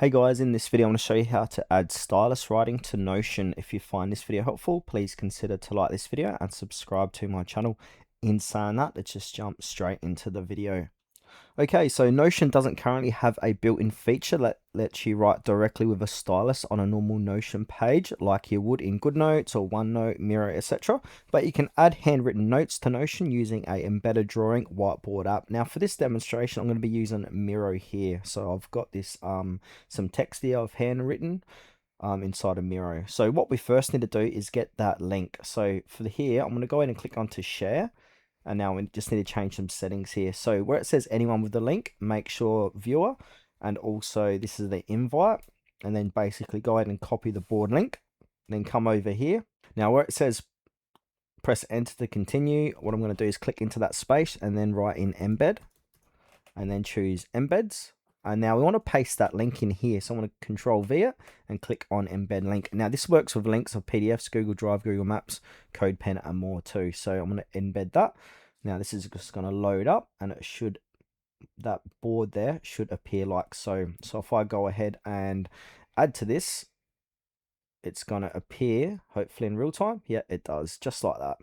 Hey guys, in this video I'm going to show you how to add stylus writing to Notion. If you find this video helpful, please consider to like this video and subscribe to my channel. In saying that, let's just jump straight into the video. Okay, so Notion doesn't currently have a built-in feature that lets you write directly with a stylus on a normal Notion page like you would in GoodNotes or OneNote, Miro, etc. But you can add handwritten notes to Notion using a embedded drawing whiteboard app. Now for this demonstration, I'm going to be using Miro here. So I've got this some text here I've handwritten inside of Miro. So what we first need to do is get that link. So for here, I'm going to go ahead and click onto share. And now we just need to change some settings here. So where it says anyone with the link, make sure viewer, and also this is the invite, and then basically go ahead and copy the board link, then come over here. Now where it says press enter to continue, what I'm going to do is click into that space and then write in embed, and then choose embeds. And now we want to paste that link in here. So I'm going to control V it and click on embed link. Now this works with links of PDFs, Google Drive, Google Maps, CodePen, and more too. So I'm going to embed that. Now this is just going to load up, and it should, that board there should appear like so. So if I go ahead and add to this, it's going to appear hopefully in real time. Yeah, it does, just like that.